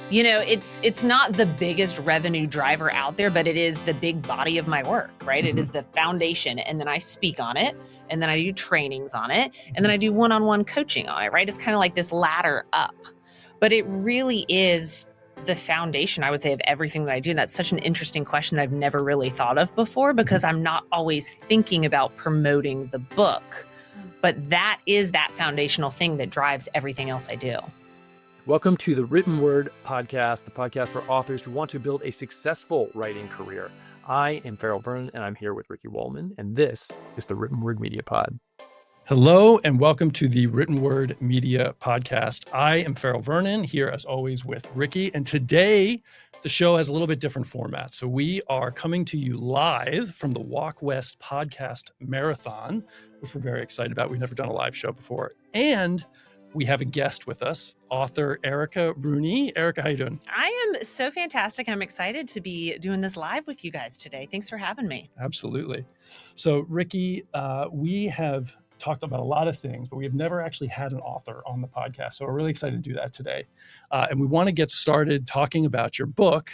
It's not the biggest revenue driver out there, but it is the big body of my work, right? Mm-hmm. It is the foundation. And then I speak on it, and then I do trainings on it, and then I do one-on-one coaching on it, right? It's kind of like this ladder up, but it really is the foundation, I would say, of everything that I do. And that's such an interesting question that I've never really thought of before, because I'm not always thinking about promoting the book, but that is that foundational thing that drives everything else I do. Welcome to the Written Word Podcast, the podcast for authors who want to build a successful writing career. I am Vernon, and I'm here with Ricci Wolman, and this is the Written Word Media Pod. Hello, and welcome to the Written Word Media Podcast. I am Vernon, here as always with Ricci, and today the show has a little bit different format. So we are coming to you live from the Walk West Podcast Marathon, which we're very excited about. We've never done a live show before, and we have a guest with us, author Erica Rooney. Erica, how you doing? I am so fantastic. I'm excited to be doing this live with you guys today. Thanks for having me. Absolutely. So, Ricci, we have talked about a lot of things, but we have never actually had an author on the podcast. So we're really excited to do that today. And we want to get started talking about your book,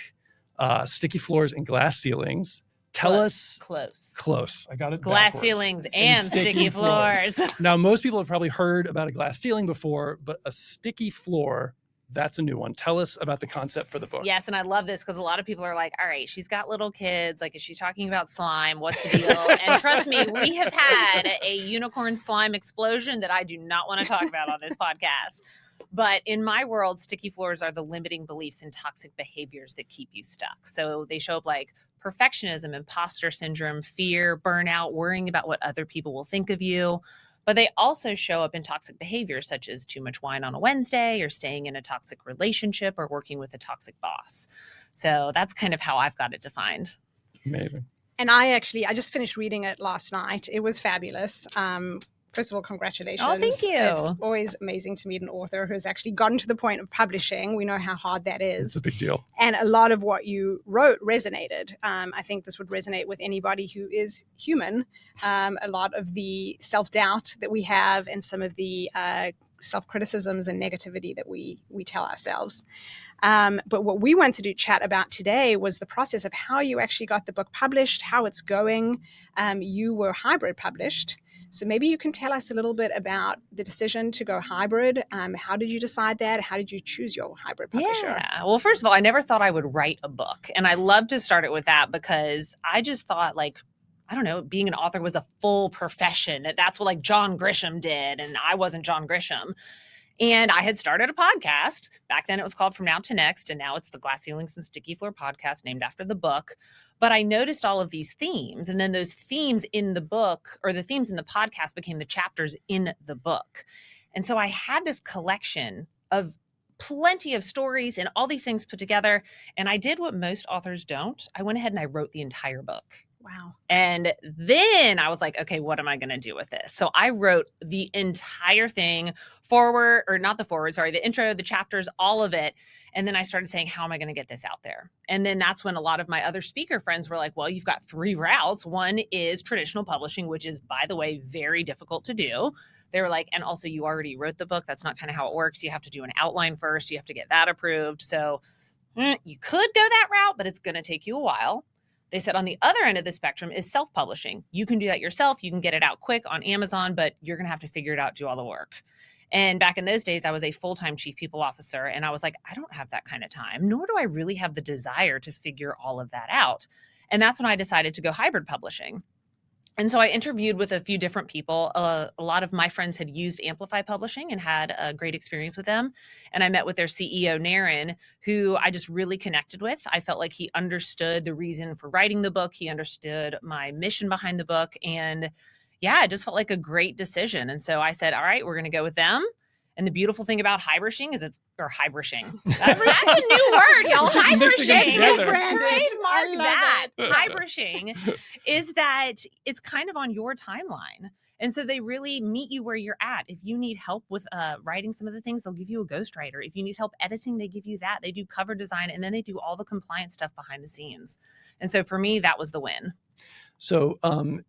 Sticky Floors and Glass Ceilings. Tell us. Close. I got it Glass backwards. Ceilings and sticky floors. Now, most people have probably heard about a glass ceiling before, but a sticky floor, that's a new one. Tell us about the concept for the book. Yes, and I love this because a lot of people are like, all right, she's got little kids. Like, is she talking about slime? What's the deal? And trust me, we have had a unicorn slime explosion that I do not want to talk about on this podcast. But in my world, sticky floors are the limiting beliefs and toxic behaviors that keep you stuck. So they show up like perfectionism, imposter syndrome, fear, burnout, worrying about what other people will think of you. But they also show up in toxic behaviors such as too much wine on a Wednesday, or staying in a toxic relationship, or working with a toxic boss. So that's kind of how I've got it defined. Amazing. And I just finished reading it last night. It was fabulous. First of all, congratulations. Oh, thank you. It's always amazing to meet an author who's actually gotten to the point of publishing. We know how hard that is. It's a big deal. And a lot of what you wrote resonated. I think this would resonate with anybody who is human. A lot of the self-doubt that we have, and some of the self-criticisms and negativity that we tell ourselves. But what we wanted to chat about today was the process of how you actually got the book published, how it's going. You were hybrid published. So maybe you can tell us a little bit about the decision to go hybrid. How did you decide that? How did you choose your hybrid publisher? Yeah. Well, first of all, I never thought I would write a book. And I love to start it with that, because I just thought, like, I don't know, being an author was a full profession, that's what like John Grisham did. And I wasn't John Grisham. And I had started a podcast. Back then it was called From Now to Next. And now it's the Glass Ceilings and Sticky Floor podcast, named after the book. But I noticed all of these themes, and then those themes in the book, or the themes in the podcast, became the chapters in the book. And so I had this collection of plenty of stories and all these things put together. And I did what most authors don't. I went ahead and I wrote the entire book. Wow. And then I was like, okay, what am I going to do with this? So I wrote the entire thing, the intro, the chapters, all of it. And then I started saying, how am I going to get this out there? And then that's when a lot of my other speaker friends were like, well, you've got 3 routes. One is traditional publishing, which is, by the way, very difficult to do. They were like, and also you already wrote the book. That's not kind of how it works. You have to do an outline first. You have to get that approved. So you could go that route, but it's going to take you a while. They said on the other end of the spectrum is self-publishing. You can do that yourself. You can get it out quick on Amazon, but you're going to have to figure it out, do all the work. And back in those days, I was a full-time chief people officer. And I was like, I don't have that kind of time, nor do I really have the desire to figure all of that out. And that's when I decided to go hybrid publishing. And so I interviewed with a few different people. A lot of my friends had used Amplify Publishing and had a great experience with them. And I met with their CEO, Naren, who I just really connected with. I felt like he understood the reason for writing the book. He understood my mission behind the book. And yeah, it just felt like a great decision. And so I said, all right, we're going to go with them. And the beautiful thing about hybrishing is That's a new word, y'all. Hybrishing. Trademark that. Hybrishing is that it's kind of on your timeline. And so they really meet you where you're at. If you need help with writing some of the things, they'll give you a ghostwriter. If you need help editing, they give you that. They do cover design, and then they do all the compliance stuff behind the scenes. And so for me, that was the win. So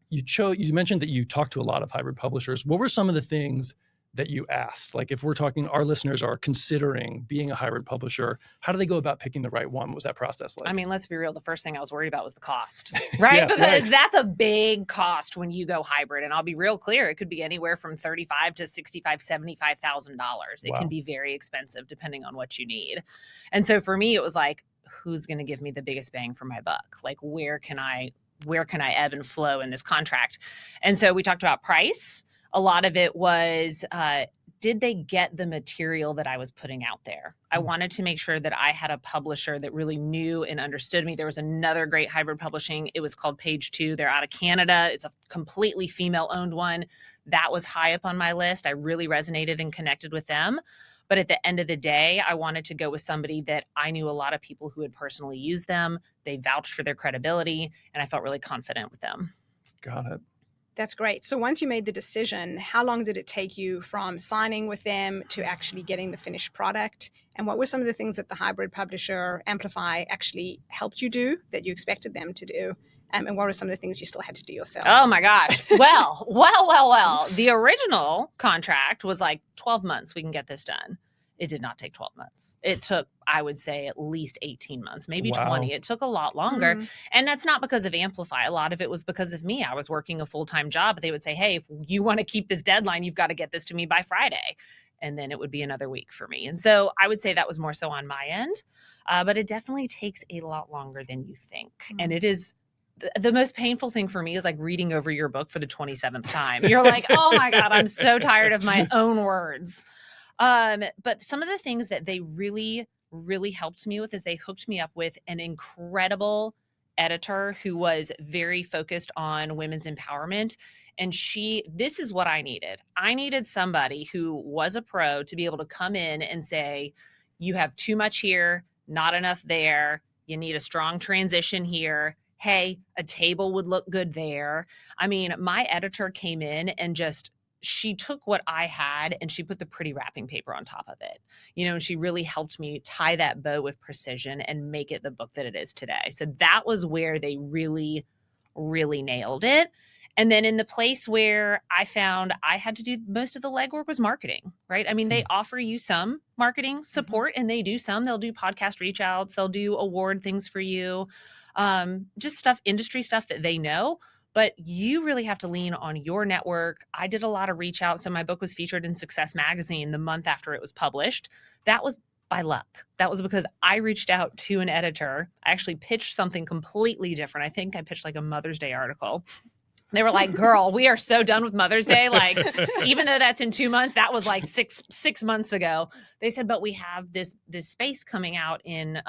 you mentioned that you talked to a lot of hybrid publishers. What were some of the things that you asked? Like if we're talking, our listeners are considering being a hybrid publisher, how do they go about picking the right one? What was that process like? I mean, let's be real. The first thing I was worried about was the cost, right? Yeah, Because right. that's a big cost when you go hybrid. And I'll be real clear, it could be anywhere from $35,000 to $65,000, $75,000. It Wow. can be very expensive depending on what you need. And so for me, it was like, who's going to give me the biggest bang for my buck? Like, where can I ebb and flow in this contract? And so we talked about price. A lot of it was, did they get the material that I was putting out there? I wanted to make sure that I had a publisher that really knew and understood me. There was another great hybrid publishing. It was called Page 2. They're out of Canada. It's a completely female-owned one. That was high up on my list. I really resonated and connected with them. But at the end of the day, I wanted to go with somebody that I knew a lot of people who had personally used them. They vouched for their credibility, and I felt really confident with them. Got it. That's great. So once you made the decision, how long did it take you from signing with them to actually getting the finished product? And what were some of the things that the hybrid publisher Amplify actually helped you do that you expected them to do? And what were some of the things you still had to do yourself? Oh my gosh. Well. The original contract was like 12 months. We can get this done. It did not take 12 months. It took, I would say, at least 18 months, maybe Wow. 20. It took a lot longer. Mm. And that's not because of Amplify. A lot of it was because of me. I was working a full-time job. They would say, hey, if you want to keep this deadline, you've got to get this to me by Friday. And then it would be another week for me. And so I would say that was more so on my end. But it definitely takes a lot longer than you think. And it is the most painful thing for me is like reading over your book for the 27th time. You're like, oh my God, I'm so tired of my own words. But some of the things that they really, really helped me with is they hooked me up with an incredible editor who was very focused on women's empowerment. And this is what I needed. I needed somebody who was a pro to be able to come in and say, you have too much here, not enough there. You need a strong transition here. Hey, a table would look good there. I mean, my editor came in and she took what I had and she put the pretty wrapping paper on top of it. You know, she really helped me tie that bow with precision and make it the book that it is today. So that was where they really, really nailed it. And then in the place where I found I had to do most of the legwork was marketing, right? I mean, they offer you some marketing support and they do some. They'll do podcast reach outs. They'll do award things for you. Just industry stuff that they know. But you really have to lean on your network. I did a lot of reach out. So my book was featured in Success Magazine the month after it was published. That was by luck. That was because I reached out to an editor. I actually pitched something completely different. I think I pitched like a Mother's Day article. They were like, girl, we are so done with Mother's Day. Like, even though that's in 2 months, that was like six months ago. They said, but we have this space coming out in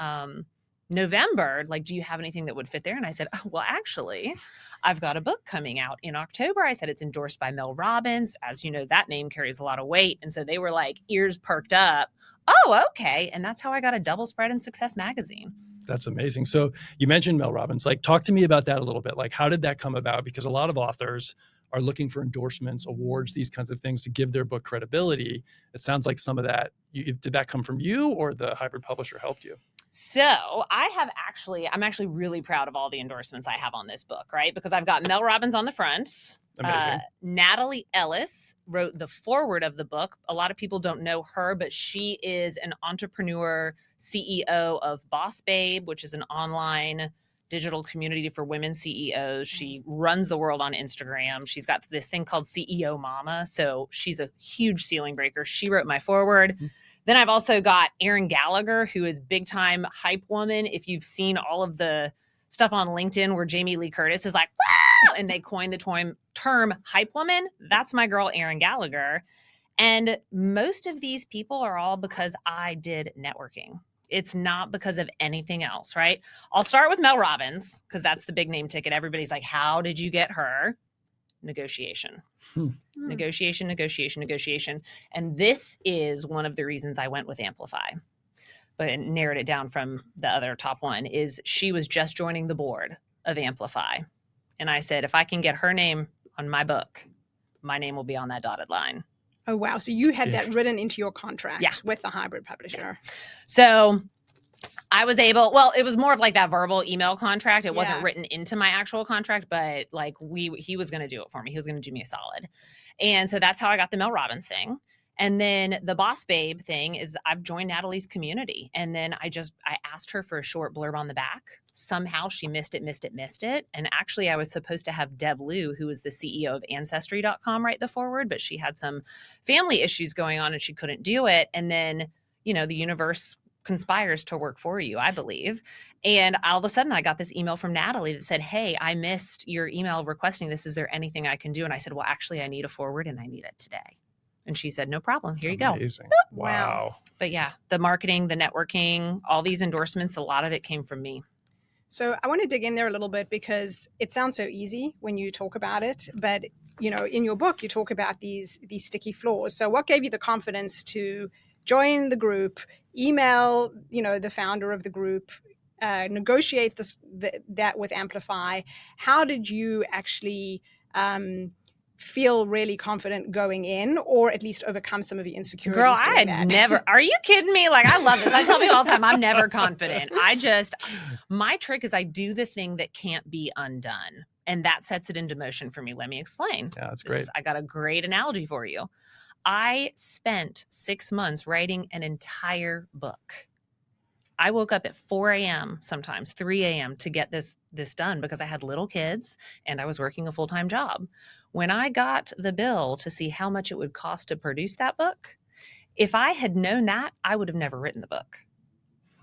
November. Like, do you have anything that would fit there? And I said, oh, well, actually, I've got a book coming out in October. I said, it's endorsed by Mel Robbins. As you know, that name carries a lot of weight. And so they were like, ears perked up. Oh, okay. And that's how I got a double spread in Success Magazine. That's amazing. So you mentioned Mel Robbins. Like, talk to me about that a little bit. Like, how did that come about? Because a lot of authors are looking for endorsements, awards, these kinds of things to give their book credibility. It sounds like some of that, did that come from you or the hybrid publisher helped you? So I'm actually really proud of all the endorsements I have on this book, right? Because I've got Mel Robbins on the front. Amazing. Natalie Ellis wrote the foreword of the book. A lot of people don't know her, but she is an entrepreneur, CEO of Boss Babe, which is an online digital community for women CEOs. She runs the world on Instagram. She's got this thing called CEO Mama. So she's a huge ceiling breaker. She wrote my foreword. Mm-hmm. Then I've also got Erin Gallagher, who is big time hype woman. If you've seen all of the stuff on LinkedIn where Jamie Lee Curtis is like, wow, and they coined the term hype woman, that's my girl, Erin Gallagher. And most of these people are all because I did networking. It's not because of anything else, right? I'll start with Mel Robbins because that's the big name ticket. Everybody's like, how did you get her? Negotiation. Negotiation. And this is one of the reasons I went with Amplify, but narrowed it down from the other top one is she was just joining the board of Amplify. And I said, if I can get her name on my book, my name will be on that dotted line. Oh, wow. So you had that written into your contract with the hybrid publisher. So I was able, it was more of like that verbal email contract. It wasn't written into my actual contract, but like he was going to do it for me. He was going to do me a solid. And so that's how I got the Mel Robbins thing. And then the boss babe thing is I've joined Natalie's community. And then I asked her for a short blurb on the back. Somehow she missed it. And actually I was supposed to have Deb Liu, who is the CEO of Ancestry.com, write the forward, but she had some family issues going on and she couldn't do it. And then, the universe conspires to work for you, I believe. And all of a sudden I got this email from Natalie that said, hey, I missed your email requesting this. Is there anything I can do? And I said, well, actually I need a forward and I need it today. And she said, no problem. Here you go. Amazing. Wow. But yeah, the marketing, the networking, all these endorsements, a lot of it came from me. So I want to dig in there a little bit because it sounds so easy when you talk about it. But, in your book, you talk about these sticky floors. So what gave you the confidence to join the group, email, the founder of the group, negotiate that with Amplify? How did you actually feel really confident going in, or at least overcome some of the insecurities? Girl, are you kidding me? Like, I love this. I tell people all the time, I'm never confident. My trick is I do the thing that can't be undone. And that sets it into motion for me. Let me explain. Yeah, that's great. I got a great analogy for you. I spent 6 months writing an entire book. I woke up at 4 a.m., sometimes 3 a.m. to get this done because I had little kids and I was working a full-time job. When I got the bill to see how much it would cost to produce that book, if I had known that, I would have never written the book,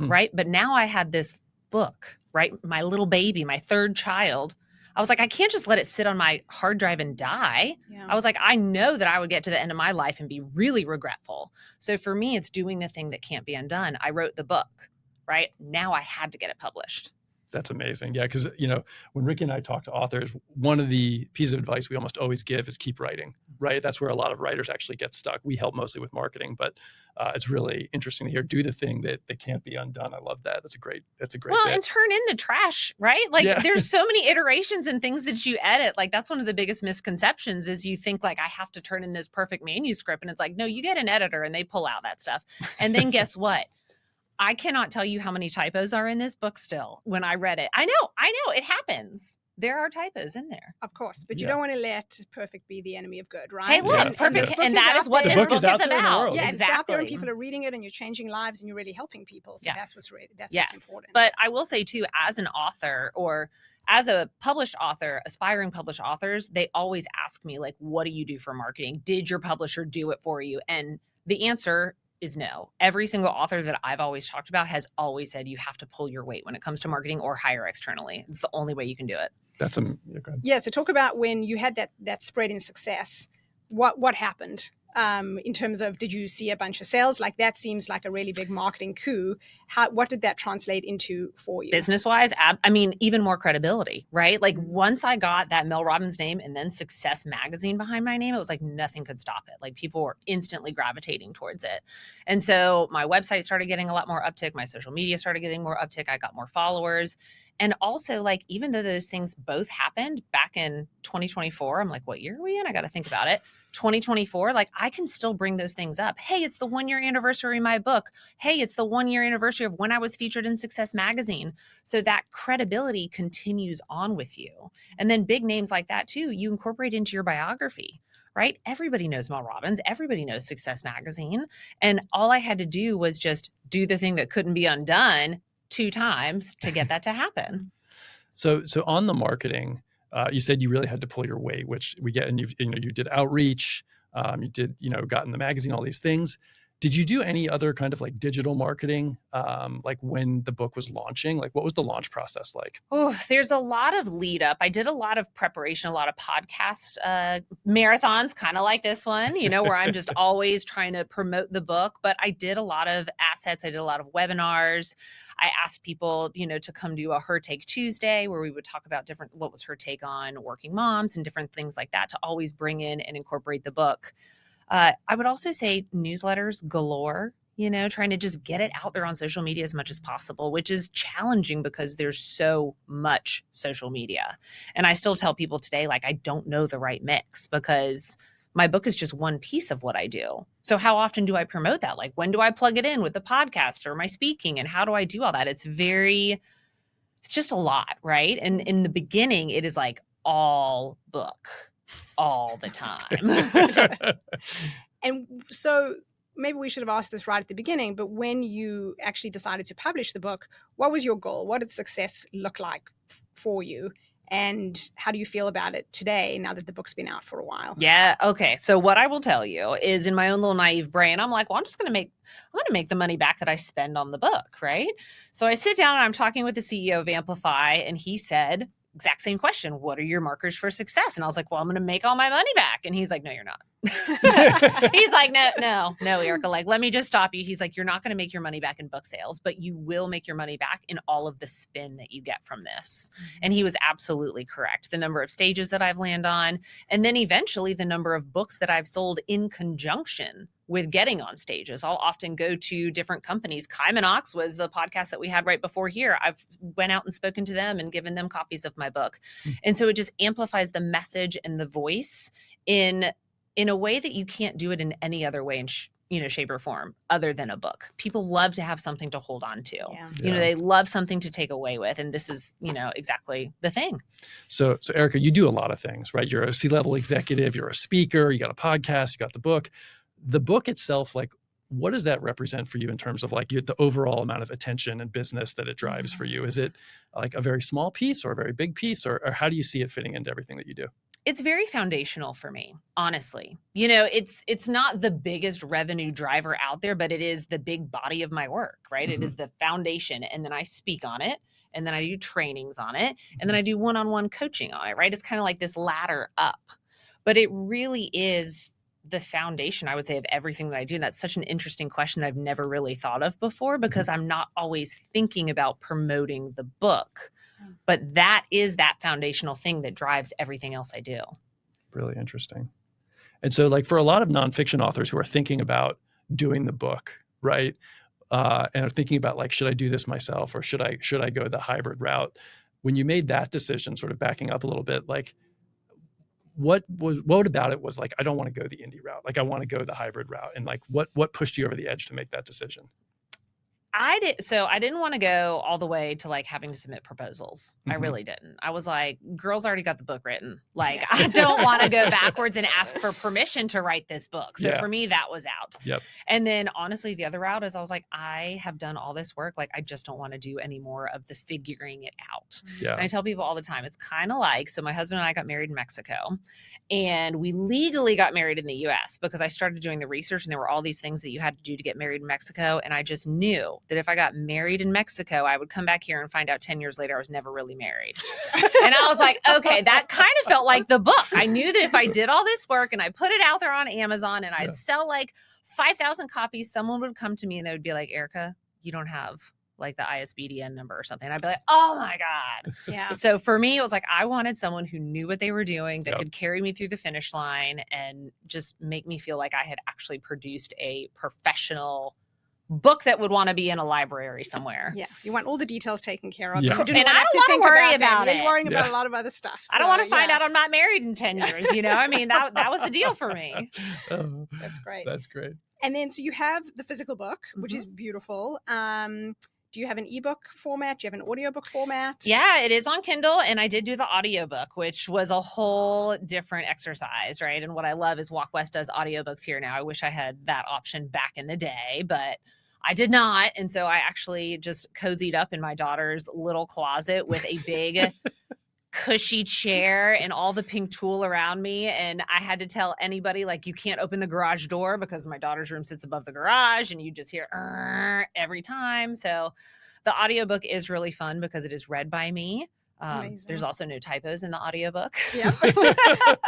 right? But now I had this book, right? My little baby, my third child. I was like, I can't just let it sit on my hard drive and die. Yeah. I was like, I know that I would get to the end of my life and be really regretful. So for me, it's doing the thing that can't be undone. I wrote the book, right? Now I had to get it published. That's amazing. Yeah. Because, when Ricky and I talk to authors, one of the pieces of advice we almost always give is keep writing, right? That's where a lot of writers actually get stuck. We help mostly with marketing, but it's really interesting to hear, do the thing that can't be undone. I love that. That's a great well, bit. And turn in the trash, right? Like there's so many iterations and things that you edit. Like that's one of the biggest misconceptions is you think like I have to turn in this perfect manuscript. And it's like, no, you get an editor and they pull out that stuff. And then guess what? I cannot tell you how many typos are in this book still when I read it. I know, it happens. There are typos in there. Of course, but you don't want to let perfect be the enemy of good, right? Hey, look, perfect. And that is what this book is about. Yeah, exactly. It's out there and people are reading it and you're changing lives and you're really helping people. So that's what's important. But I will say too, as an author or as a published author, aspiring published authors, they always ask me like, what do you do for marketing? Did your publisher do it for you? And the answer is no. Every single author that I've always talked about has always said you have to pull your weight when it comes to marketing or hire externally. It's the only way you can do it. So talk about when you had that spread in success. What happened in terms of, did you see a bunch of sales? Like that seems like a really big marketing coup. What did that translate into for you? Business-wise, even more credibility, right? Like once I got that Mel Robbins name and then Success Magazine behind my name, it was like nothing could stop it. Like people were instantly gravitating towards it. And so my website started getting a lot more uptick. My social media started getting more uptick. I got more followers. And also, like, even though those things both happened back in 2024, I'm like, what year are we in? I got to think about it. 2024, like, I can still bring those things up. Hey, it's the 1 year anniversary of my book. Hey, it's the 1 year anniversary of when I was featured in Success Magazine. So that credibility continues on with you. And then big names like that, too, you incorporate into your biography, right? Everybody knows Mel Robbins. Everybody knows Success Magazine. And all I had to do was just do the thing that couldn't be undone 2 times to get that to happen. So on the marketing, you said you really had to pull your weight, which we get, and you did outreach, you did, got in the magazine, all these things. Did you do any other kind of like digital marketing, like when the book was launching? Like what was the launch process like? Oh, there's a lot of lead up. I did a lot of preparation, a lot of podcast marathons, kind of like this one, where I'm just always trying to promote the book. But I did a lot of assets. I did a lot of webinars. I asked people, to come do a Her Take Tuesday where we would talk about what was her take on working moms and different things like that to always bring in and incorporate the book. I would also say newsletters galore, trying to just get it out there on social media as much as possible, which is challenging because there's so much social media. And I still tell people today, like, I don't know the right mix because my book is just one piece of what I do. So how often do I promote that? Like, when do I plug it in with the podcast or my speaking? And how do I do all that? It's just a lot, right? And in the beginning, it is like all book all the time. And so maybe we should have asked this right at the beginning, but when you actually decided to publish the book, what was your goal? What did success look like for you? And how do you feel about it today now that the book's been out for a while? Yeah. Okay. So what I will tell you is, in my own little naive brain, I'm like, well, I'm going to make the money back that I spend on the book. Right. So I sit down and I'm talking with the CEO of Amplify, and he said, exact same question. What are your markers for success? And I was like, well, I'm going to make all my money back. And he's like, no, you're not. He's like, no, Erica, like, let me just stop you. He's like, you're not going to make your money back in book sales, but you will make your money back in all of the spin that you get from this. And he was absolutely correct. The number of stages that I've landed on, and then eventually the number of books that I've sold in conjunction with getting on stages. I'll often go to different companies. Kymanox was the podcast that we had right before here. I've went out and spoken to them and given them copies of my book. And so it just amplifies the message and the voice in a way that you can't do it in any other way in shape or form other than a book. People love to have something to hold on to. Yeah. They love something to take away with. And this is, exactly the thing. So Erica, you do a lot of things, right? You're a C-level executive, you're a speaker, you got a podcast, you got the book. The book itself, like, what does that represent for you in terms of like the overall amount of attention and business that it drives for you? Is it like a very small piece or a very big piece, or how do you see it fitting into everything that you do? It's very foundational for me, honestly. It's not the biggest revenue driver out there, but it is the big body of my work, right? It is the foundation. And then I speak on it, and then I do trainings on it, and then I do one-on-one coaching on it, right? It's kind of like this ladder up, but it really is the foundation, I would say, of everything that I do. And that's such an interesting question that I've never really thought of before, because I'm not always thinking about promoting the book, but that is that foundational thing that drives everything else I do. Really interesting. And so, like, for a lot of nonfiction authors who are thinking about doing the book, right, and are thinking about, like, should I do this myself, or should I go the hybrid route? When you made that decision, sort of backing up a little bit, like, what about it was like, I don't want to go the indie route, like, I want to go the hybrid route, and like, what pushed you over the edge to make that decision? I didn't want to go all the way to like having to submit proposals. I really didn't. I was like, girls already got the book written. Like, I don't want to go backwards and ask for permission to write this book. So for me, that was out. Yep. And then honestly, the other route is I was like, I have done all this work. Like, I just don't want to do any more of the figuring it out. Yeah. And I tell people all the time, it's kind of like, so my husband and I got married in Mexico, and we legally got married in the US because I started doing the research, and there were all these things that you had to do to get married in Mexico. And I just knew that if I got married in Mexico, I would come back here and find out 10 years later I was never really married. And I was like, okay, that kind of felt like the book. I knew that if I did all this work and I put it out there on Amazon and I'd sell like 5,000 copies, someone would come to me and they would be like, Erica, you don't have like the ISBN number or something. And I'd be like, oh my God. Yeah. So for me, it was like, I wanted someone who knew what they were doing, that could carry me through the finish line and just make me feel like I had actually produced a professional book that would want to be in a library somewhere. Yeah. You want all the details taken care of. Yeah. You And didn't I have don't to think want to worry about about that. it. You're worrying about a lot of other stuff. I don't want to find yeah. out I'm not married in 10 years. I mean, that was the deal for me. Oh, That's great. that's great. And then, so you have the physical book, which is beautiful. Do you have an ebook format? Do you have an audiobook format? Yeah, it is on Kindle, and I did do the audiobook, which was a whole different exercise, right? And what I love is Walk West does audiobooks here now. I wish I had that option back in the day, but I did not. And so I actually just cozied up in my daughter's little closet with a big cushy chair and all the pink tulle around me. And I had to tell anybody, like, you can't open the garage door because my daughter's room sits above the garage and you just hear every time. So the audiobook is really fun because it is read by me. There's also no typos in the audiobook. Yeah.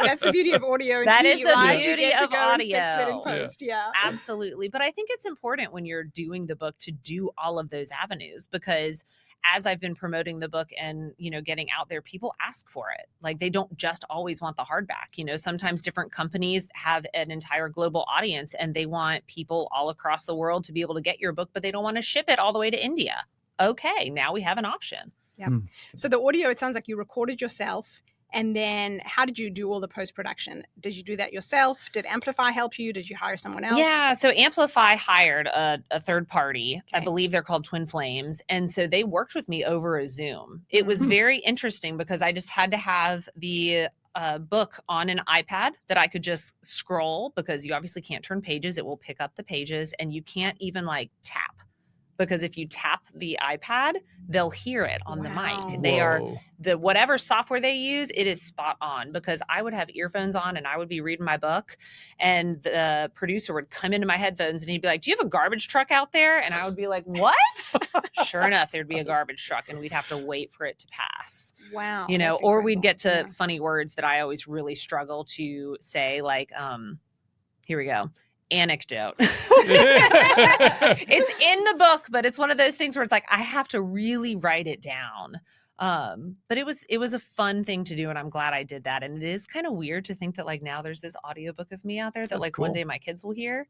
That's the beauty of audio. That is the right? beauty You get to of go and fix it audio. in post. Yeah. Absolutely. But I think it's important when you're doing the book to do all of those avenues, because as I've been promoting the book and, getting out there, people ask for it. Like, they don't just always want the hardback. Sometimes different companies have an entire global audience and they want people all across the world to be able to get your book, but they don't want to ship it all the way to India. Okay, now we have an option. Yeah. So the audio, it sounds like you recorded yourself. And then how did you do all the post-production? Did you do that yourself? Did Amplify help you? Did you hire someone else? Yeah. So Amplify hired a third party. Okay. I believe they're called Twin Flames. And so they worked with me over a Zoom. It was very interesting because I just had to have the a book on an iPad that I could just scroll, because you obviously can't turn pages. It will pick up the pages, and you can't even like tap, because if you tap the iPad, they'll hear it on the mic. They are whatever software they use, it is spot on, because I would have earphones on and I would be reading my book, and the producer would come into my headphones and he'd be like, "Do you have a garbage truck out there?" And I would be like, "What?" Sure enough, there'd be a garbage truck, and we'd have to wait for it to pass. Wow. You know, that's or we'd incredible. get to funny words that I always really struggle to say, like, here we go. Anecdote. It's in the book, but it's one of those things where it's like I have to really write it down. But it was a fun thing to do, and I'm glad I did that. And it is kind of weird to think that like now there's this audiobook of me out there that That's like cool. one day my kids will hear.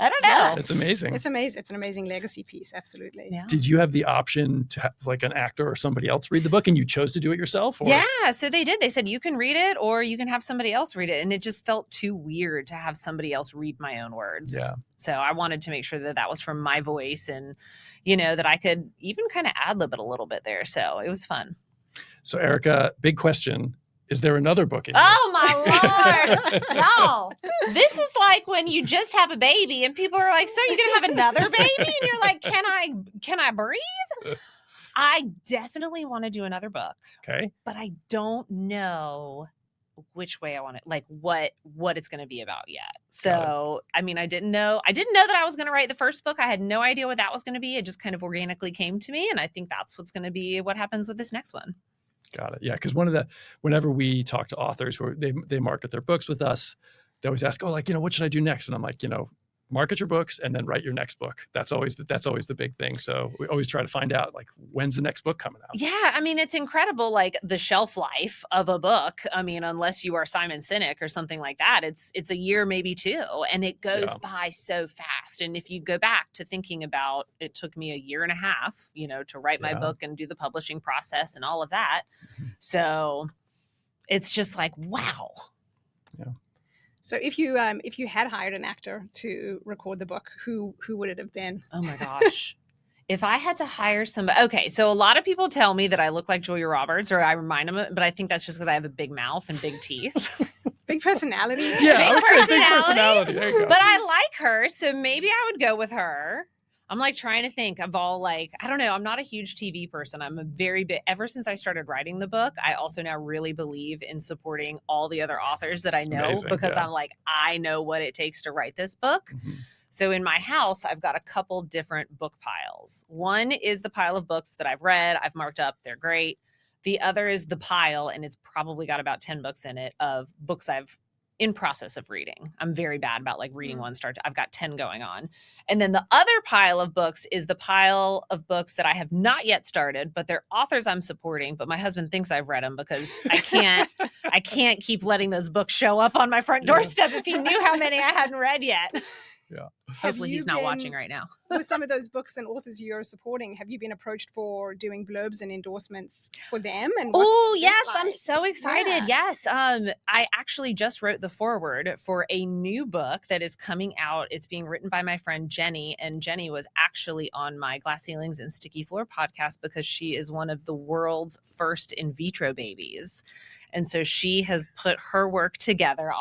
I don't know. Yeah. It's amazing. It's amazing. It's an amazing legacy piece. Absolutely. Yeah. Did you have the option to have like an actor or somebody else read the book, and you chose to do it yourself? Or? Yeah, so they did. They said you can read it or you can have somebody else read it. And it just felt too weird to have somebody else read my own words. Yeah. So I wanted to make sure that that was from my voice, and, you know, that I could even kind of ad-lib it a little bit there. So it was fun. So Erica, big question. Is there another book in here? Oh my Lord. Y'all, this is like when you just have a baby and people are like, "So you're gonna have another baby?" And you're like, can I breathe? I definitely want to do another book, Okay. but I don't know which way I want it, like what it's going to be about yet. So, I mean, I didn't know that I was going to write the first book. I had no idea what that was going to be. It just kind of organically came to me. And I think that's what's going to be what happens with this next one. Got it. Yeah. Because whenever we talk to authors who they market their books with us, they always ask, "Oh, like, you know, what should I do next?" And I'm like, you know, market your books and then write your next book. That's always the big thing. So we always try to find out, like, when's the next book coming out? Yeah, I mean, it's incredible, like the shelf life of a book. I mean, unless you are Simon Sinek or something like that, it's a year, maybe two, and it goes by so fast. And if you go back to thinking about, it took me a year and a half, you know, to write my book and do the publishing process and all of that. So it's just like, wow. Yeah. So if you had hired an actor to record the book, who would it have been? Oh my gosh. If I had to hire somebody, okay, so a lot of people tell me that I look like Julia Roberts, or I remind them, but I think that's just because I have a big mouth and big teeth. Big personality. Yeah, Big I would say big personality. personality. There you go. But I like her, so maybe I would go with her. I'm like trying to think of all, like, I don't know. I'm not a huge TV person. I'm a very big, ever since I started writing the book, I also now really believe in supporting all the other authors that I know, Amazing, because yeah. I'm like, I know what it takes to write this book. Mhm. So in my house, I've got a couple different book piles. One is the pile of books that I've read, I've marked up, they're great. The other is the pile, and it's probably got about 10 books in it, of books I've in process of reading. I'm very bad about like reading one start to, I've got 10 going on. And then the other pile of books is the pile of books that I have not yet started, but they're authors I'm supporting, but my husband thinks I've read them, because I can't keep letting those books show up on my front doorstep if he knew how many I hadn't read yet. Yeah. Hopefully he's not watching right now. With some of those books and authors you're supporting, have you been approached for doing blurbs and endorsements for them? And Oh, yes, I'm so excited. Yeah. Yes. I actually just wrote the foreword for a new book that is coming out. It's being written by my friend Jenny, and Jenny was actually on my Glass Ceilings and Sticky Floor podcast, because she is one of the world's first in vitro babies. And so she has put her work together.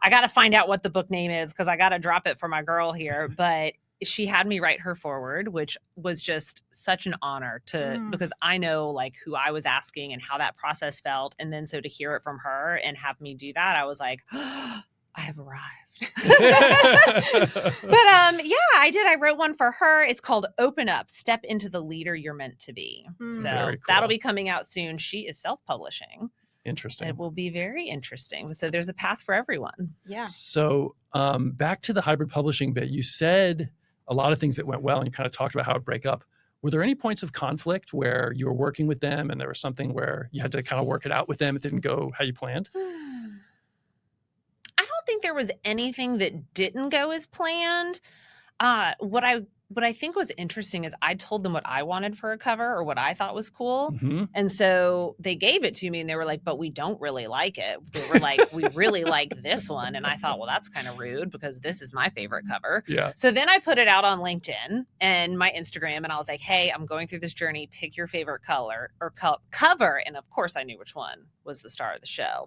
I got to find out what the book name is, because I got to drop it for my girl here. But she had me write her forward, which was just such an honor because I know like who I was asking and how that process felt. And then so to hear it from her and have me do that, I was like, oh, I have arrived. But yeah, I did. I wrote one for her. It's called Open Up, Step into the Leader You're Meant to Be. So Very cool. that'll be coming out soon. She is self-publishing. Interesting. It will be very interesting. So there's a path for everyone. Yeah. So back to the hybrid publishing bit, you said a lot of things that went well, and you kind of talked about how it break up. Were there any points of conflict where you were working with them and there was something where you had to kind of work it out with them? It didn't go how you planned? I don't think there was anything that didn't go as planned. What I think was interesting is I told them what I wanted for a cover, or what I thought was cool. Mm-hmm. And so they gave it to me and they were like, but we don't really like it. They were like, we really like this one. And I thought, well, that's kind of rude, because this is my favorite cover. Yeah. So then I put it out on LinkedIn and my Instagram, and I was like, hey, I'm going through this journey. Pick your favorite color or cover. And of course I knew which one was the star of the show.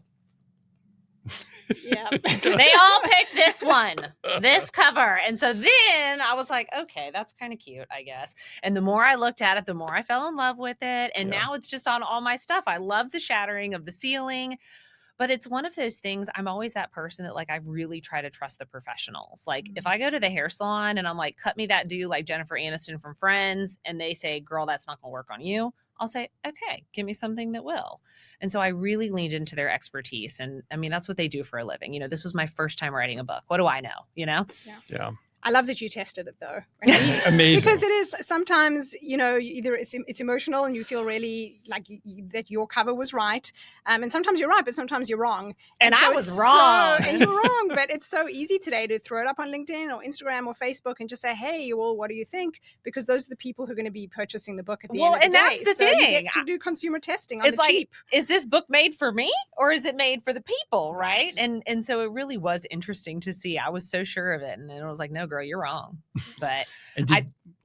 Yeah. They all picked this one, this cover. And so then I was like, okay, that's kind of cute, I guess. And the more I looked at it, the more I fell in love with it. And Yeah. now it's just on all my stuff. I love the shattering of the ceiling. But it's one of those things, I'm always that person that like, I really try to trust the professionals. Like if I go to the hair salon and I'm like, cut me that do like Jennifer Aniston from Friends, and they say, girl, that's not gonna work on you. I'll say, okay, give me something that will. And so I really leaned into their expertise. And I mean, that's what they do for a living. You know, this was my first time writing a book. What do I know? You know? Yeah. I love that you tested it though. Amazing. Because it is sometimes, you know, either it's emotional and you feel really like that your cover was right. And sometimes you're right, but sometimes you're wrong. And so I was it's wrong. and you're wrong, but it's so easy today to throw it up on LinkedIn or Instagram or Facebook and just say, hey, well, what do you think? Because those are the people who are going to be purchasing the book at the end of the day. Well, and that's the so thing. You get to do consumer testing on It's the like, cheap. is this book made for me or is it made for the people? Right. And so it really was interesting to see. I was so sure of it. And then it was like, no, girl, you're wrong. But And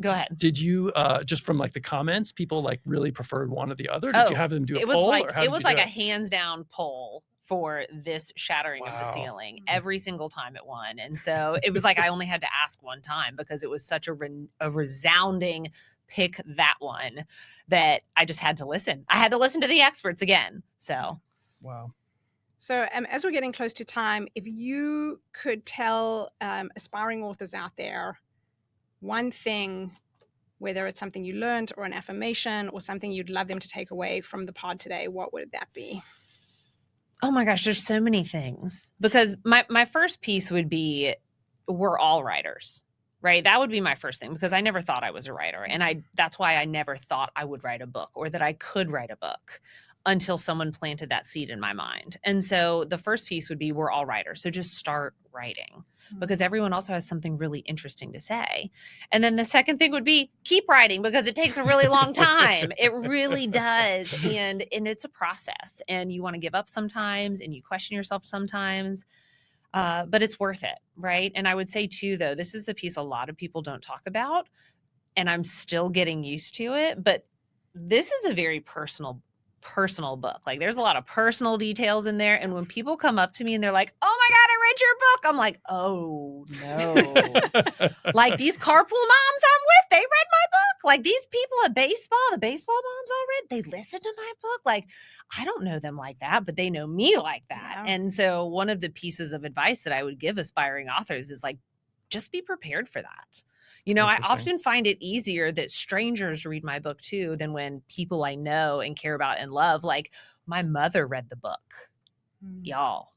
go ahead. Did you just from like the comments, people like really preferred one or the other? Did you have them do a it was poll? like or how it did was you like do a hands down poll for this shattering of the Wow. ceiling every single time it won. And so it was like I only had to ask one time because it was such a resounding pick that one that I just had to listen. I had to listen to the experts again. So Wow. So as we're getting close to time, if you could tell aspiring authors out there one thing, whether it's something you learned or an affirmation or something you'd love them to take away from the pod today, what would that be? oh my gosh, there's so many things. Because my first piece would be we're all writers. Right? That would be my first thing because I never thought I was a writer. And that's why I never thought I would write a book or that I could write a book until someone planted that seed in my mind. And so the first piece would be we're all writers. So just start writing because everyone also has something really interesting to say. And then the second thing would be keep writing because it takes a really long time. It really does. And it's a process and you want to give up sometimes and you question yourself sometimes. But it's worth it, right? And I would say too, though, this is the piece a lot of people don't talk about, and I'm still getting used to it. But this is a very personal book. Like there's a lot of personal details in there. And when people come up to me and they're like, oh my God, I read your book. I'm like, oh no. Like these carpool moms I'm with, they read my book. Like these people at baseball, the baseball moms all read, they listened to my book. Like I don't know them like that, but they know me like that. Yeah. And so one of the pieces of advice that I would give aspiring authors is like, just be prepared for that. You know, I often find it easier that strangers read my book too than when people I know and care about and love, like my mother read the book. Y'all.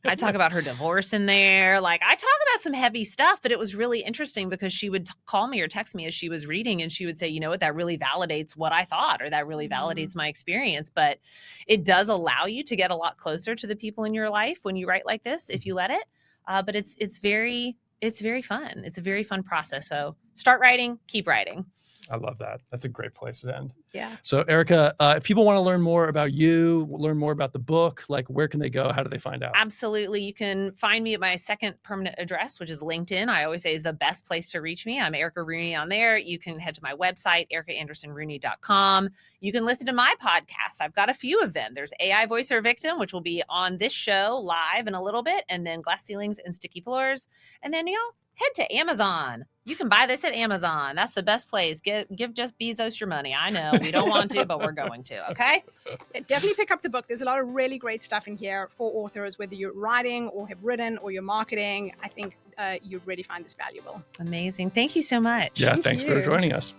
I talk about her divorce in there. Like I talk about some heavy stuff, but it was really interesting because she would call me or text me as she was reading and she would say, you know what, that really validates what I thought or that really validates my experience. But it does allow you to get a lot closer to the people in your life when you write like this, if you let it. But it's very fun. It's a very fun process. So start writing, keep writing. I love that. That's a great place to end. Yeah. So Erica, if people want to learn more about you, learn more about the book, like where can they go? How do they find out? Absolutely. You can find me at my second permanent address, which is LinkedIn. I always say is the best place to reach me. I'm Erica Rooney on there. You can head to my website, ericaandersonrooney.com. You can listen to my podcast. I've got a few of them. There's AI Voice or Victim, which will be on this show live in a little bit, and then Glass Ceilings and Sticky Floors. And then, head to Amazon. You can buy this at Amazon. That's the best place. Give Jeff Bezos your money. I know we don't want to, but we're going to. Okay. Yeah, definitely pick up the book. There's a lot of really great stuff in here for authors, whether you're writing or have written or you're marketing. I think you'd really find this valuable. Amazing. Thank you so much. Yeah, Thank thanks you. for joining us.